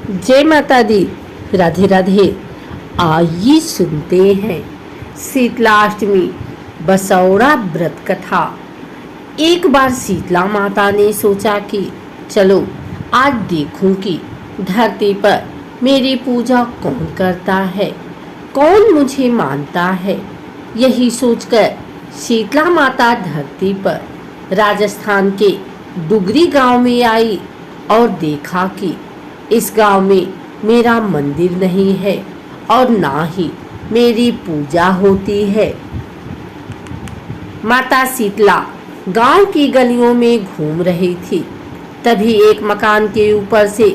जय माता दी। राधे राधे। आइए सुनते हैं शीतलाष्टमी बसौड़ा व्रत कथा। एक बार शीतला माता ने सोचा कि चलो आज देखूं कि धरती पर मेरी पूजा कौन करता है, कौन मुझे मानता है। यही सोचकर शीतला माता धरती पर राजस्थान के डुगरी गांव में आई और देखा कि इस गांव में मेरा मंदिर नहीं है और ना ही मेरी पूजा होती है। माता शीतला गांव की गलियों में घूम रही थी। तभी एक मकान के ऊपर से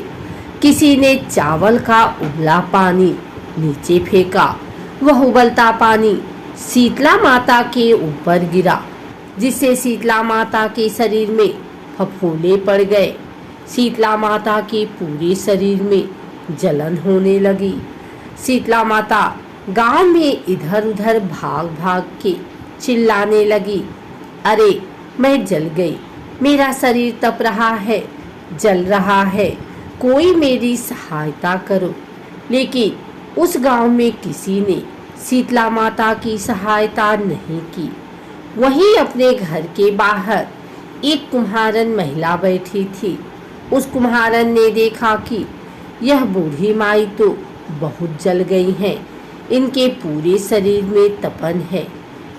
किसी ने चावल का उबला पानी नीचे फेंका। वह उबलता पानी शीतला माता के ऊपर गिरा, जिससे शीतला माता के शरीर में फफोले पड़ गए। शीतला माता के पूरे शरीर में जलन होने लगी। शीतला माता गांव में इधर उधर भाग भाग के चिल्लाने लगी, अरे मैं जल गई, मेरा शरीर तप रहा है, जल रहा है, कोई मेरी सहायता करो। लेकिन उस गांव में किसी ने शीतला माता की सहायता नहीं की। वहीं अपने घर के बाहर एक कुम्हारन महिला बैठी थी। उस कुम्हारन ने देखा कि यह बूढ़ी माई तो बहुत जल गई हैं। इनके पूरे शरीर में तपन है,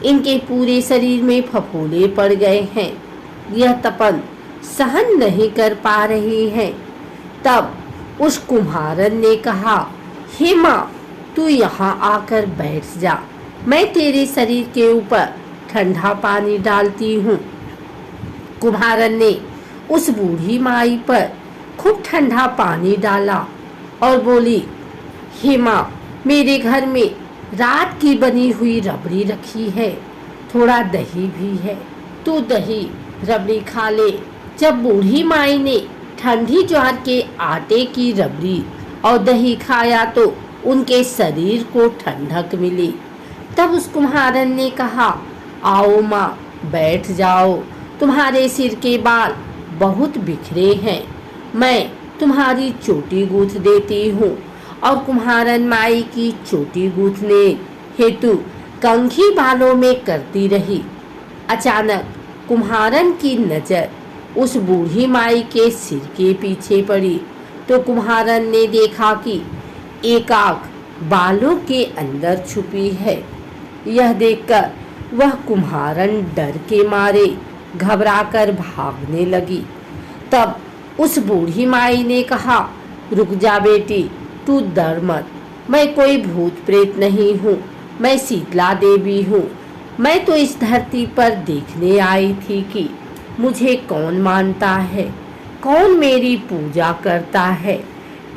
इनके पूरे शरीर में फफोले पड़ गए हैं। यह तपन सहन नहीं कर पा रही हैं। तब उस कुम्हारन ने कहा, हे माँ, तू यहाँ आकर बैठ जा, मैं तेरे शरीर के ऊपर ठंडा पानी डालती हूँ। कुम्हारन ने उस बूढ़ी माई पर खूब ठंडा पानी डाला और बोली, हे माँ, मेरे घर में रात की बनी हुई रबड़ी रखी है, थोड़ा दही भी है, तू दही रबड़ी खा ले। जब बूढ़ी माई ने ठंडी ज्वार के आटे की रबड़ी और दही खाया तो उनके शरीर को ठंडक मिली। तब उस कुम्हारन ने कहा, आओ माँ, बैठ जाओ, तुम्हारे सिर के बाल बहुत बिखरे हैं, मैं तुम्हारी चोटी गूंथ देती हूँ। और कुम्हारन माई की चोटी गूंथने हेतु कंघी बालों में करती रही। अचानक कुम्हारन की नज़र उस बूढ़ी माई के सिर के पीछे पड़ी तो कुम्हारन ने देखा कि एक आँख बालों के अंदर छुपी है। यह देखकर वह कुम्हारन डर के मारे घबराकर भागने लगी। तब उस बूढ़ी माई ने कहा, रुक जा बेटी, तू डर मत, मैं कोई भूत प्रेत नहीं हूँ, मैं शीतला देवी हूँ। मैं तो इस धरती पर देखने आई थी कि मुझे कौन मानता है, कौन मेरी पूजा करता है।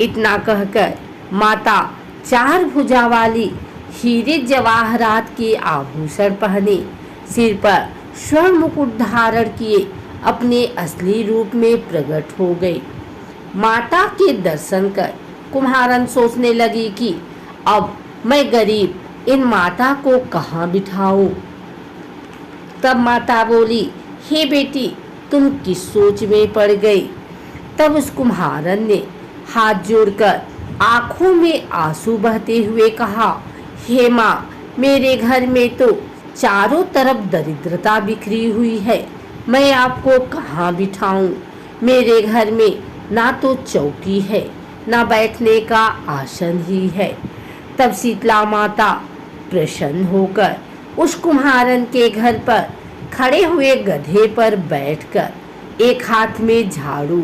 इतना कहकर माता चार भुजा वाली हीरे जवाहरात के आभूषण पहने, सिर पर स्वर्ण मुकुट धारण किए अपने असली रूप में प्रकट हो गई। माता के दर्शन कर कुम्हारन सोचने लगी कि अब मैं गरीब इन माता को कहाँ बिठाऊं। तब माता बोली, हे बेटी, तुम किस सोच में पड़ गई। तब उस कुम्हारन ने हाथ जोड़कर आंखों में आंसू बहते हुए कहा, हे माँ, मेरे घर में तो चारों तरफ दरिद्रता बिखरी हुई है, मैं आपको कहाँ बिठाऊं। मेरे घर में ना तो चौकी है, ना बैठने का आसन ही है। तब शीतला माता प्रसन्न होकर उस कुम्हारन के घर पर खड़े हुए गधे पर बैठकर एक हाथ में झाड़ू,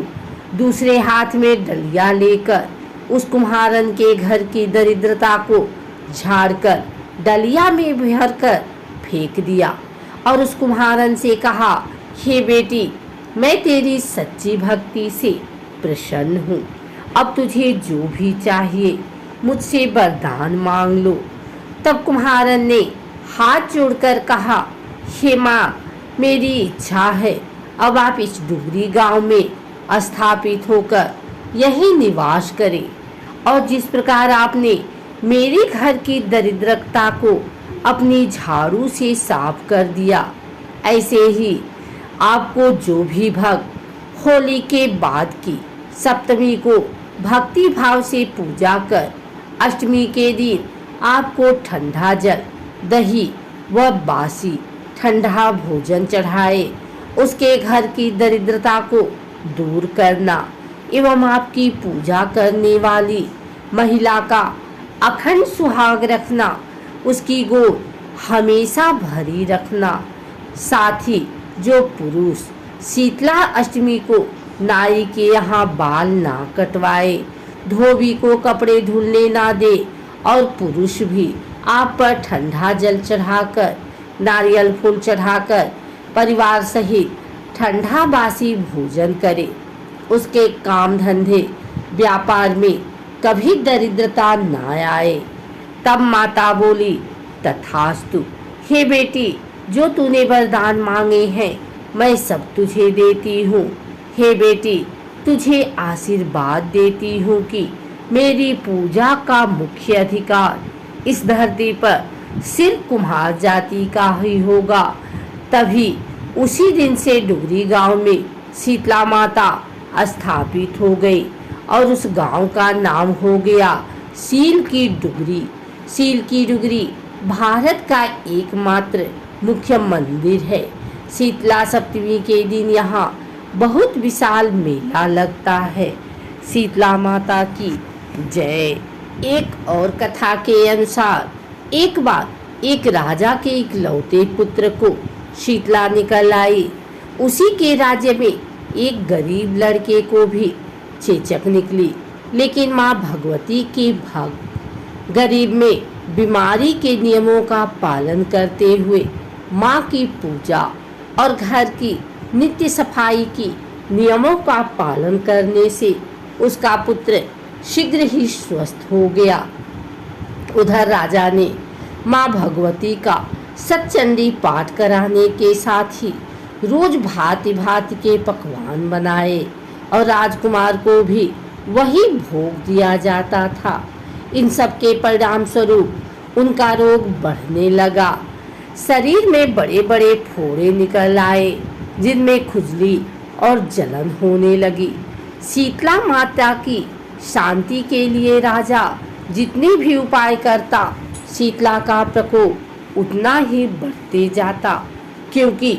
दूसरे हाथ में डलिया लेकर उस कुम्हारन के घर की दरिद्रता को झाड़कर डलिया में भरकर फेंक दिया और उस कुम्हारन से कहा, हे बेटी, मैं तेरी सच्ची भक्ति से प्रसन्न हूँ। अब तुझे जो भी चाहिए मुझसे वरदान मांग लो। तब कुम्हारन ने हाथ जोड़कर कहा, हे माँ, मेरी इच्छा है अब आप इस डुगरी गांव में स्थापित होकर यहीं निवास करें और जिस प्रकार आपने मेरे घर की दरिद्रता को अपनी झाड़ू से साफ कर दिया, ऐसे ही आपको जो भी भक्त होली के बाद की सप्तमी को भक्ति भाव से पूजा कर अष्टमी के दिन आपको ठंडा जल, दही व बासी ठंडा भोजन चढ़ाए उसके घर की दरिद्रता को दूर करना एवं आपकी पूजा करने वाली महिला का अखंड सुहाग रखना, उसकी गोद हमेशा भरी रखना। साथ ही जो पुरुष शीतला अष्टमी को नारी के यहाँ बाल ना कटवाए, धोबी को कपड़े धुलने ना दे और पुरुष भी आप पर ठंडा जल चढ़ाकर, नारियल फूल चढ़ाकर परिवार सहित ठंडा बासी भोजन करे, उसके काम धंधे व्यापार में कभी दरिद्रता न आए। तब माता बोली, तथास्तु। हे बेटी, जो तूने वरदान मांगे हैं मैं सब तुझे देती हूँ। हे बेटी, तुझे आशीर्वाद देती हूँ कि मेरी पूजा का मुख्य अधिकार इस धरती पर सिर्फ कुम्हार जाति का ही होगा। तभी उसी दिन से डुगरी गांव में शीतला माता स्थापित हो गई और उस गांव का नाम हो गया सील की डुगरी। सील की डुगरी भारत का एकमात्र मुख्य मंदिर है। शीतला सप्तमी के दिन यहाँ बहुत विशाल मेला लगता है। शीतला माता की जय। एक और कथा के अनुसार एक बार एक राजा के इकलौते पुत्र को शीतला निकल आई। उसी के राज्य में एक गरीब लड़के को भी चेचक निकली, लेकिन माँ भगवती के भक्त गरीब में बीमारी के नियमों का पालन करते हुए माँ की पूजा और घर की नित्य सफाई की नियमों का पालन करने से उसका पुत्र शीघ्र ही स्वस्थ हो गया। उधर राजा ने माँ भगवती का सतचंडी पाठ कराने के साथ ही रोज भांति भांति के पकवान बनाए और राजकुमार को भी वही भोग दिया जाता था। इन सब के परिणाम स्वरूप उनका रोग बढ़ने लगा। शरीर में बड़े बड़े फोड़े निकल आए, जिनमें खुजली और जलन होने लगी। शीतला माता की शांति के लिए राजा जितने भी उपाय करता, शीतला का प्रकोप उतना ही बढ़ते जाता, क्योंकि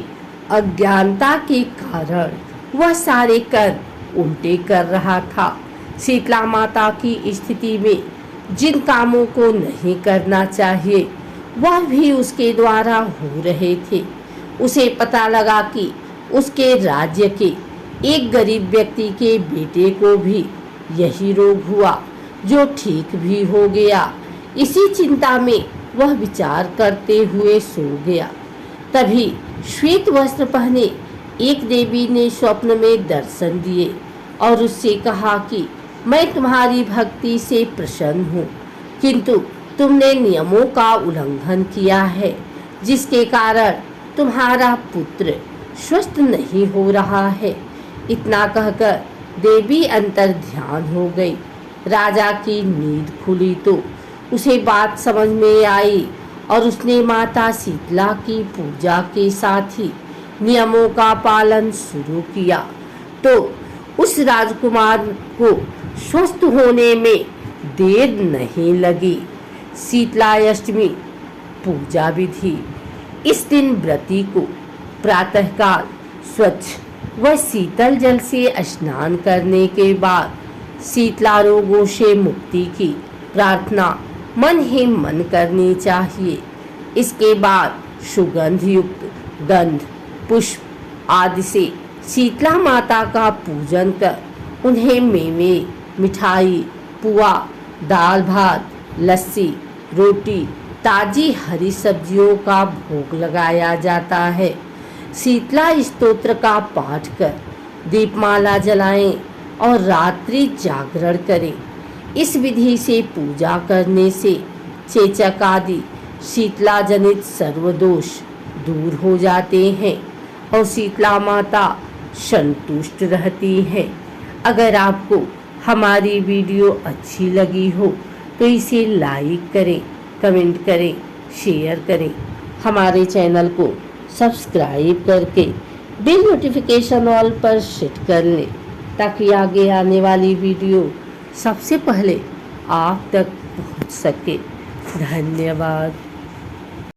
अज्ञानता के कारण वह सारे कर्म उल्टे कर रहा था। शीतला माता की स्थिति में जिन कामों को नहीं करना चाहिए वह भी उसके द्वारा हो रहे थे। उसे पता लगा कि उसके राज्य के एक गरीब व्यक्ति के बेटे को भी यही रोग हुआ, जो ठीक भी हो गया। इसी चिंता में वह विचार करते हुए सो गया। तभी श्वेत वस्त्र पहने एक देवी ने स्वप्न में दर्शन दिए और उससे कहा कि मैं तुम्हारी भक्ति से प्रसन्न हूँ, किंतु तुमने नियमों का उल्लंघन किया है, जिसके कारण तुम्हारा पुत्र स्वस्थ नहीं हो रहा है। इतना कहकर देवी अंतर ध्यान हो गई। राजा की नींद खुली तो उसे बात समझ में आई और उसने माता शीतला की पूजा के साथ ही नियमों का पालन शुरू किया। तो उस राजकुमार को स्वस्थ होने में देर नहीं लगी। शीतला अष्टमी पूजा विधि। इस दिन व्रती को प्रातःकाल स्वच्छ व शीतल जल से स्नान करने के बाद शीतला रोगों से मुक्ति की प्रार्थना मन ही मन करनी चाहिए। इसके बाद सुगंध युक्त गंध, पुष्प आदि से शीतला माता का पूजन कर उन्हें मेवे, मिठाई, पुआ, दाल भात, लस्सी, रोटी, ताजी हरी सब्जियों का भोग लगाया जाता है। शीतला स्तोत्र का पाठ कर दीपमाला जलाएं और रात्रि जागरण करें। इस विधि से पूजा करने से चेचक आदि शीतला जनित सर्वदोष दूर हो जाते हैं और शीतला माता संतुष्ट रहती है। अगर आपको हमारी वीडियो अच्छी लगी हो तो इसे लाइक करें, कमेंट करें, शेयर करें। हमारे चैनल को सब्सक्राइब करके बेल नोटिफिकेशन ऑल पर सेट कर लें, ताकि आगे आने वाली वीडियो सबसे पहले आप तक पहुंच सके। धन्यवाद।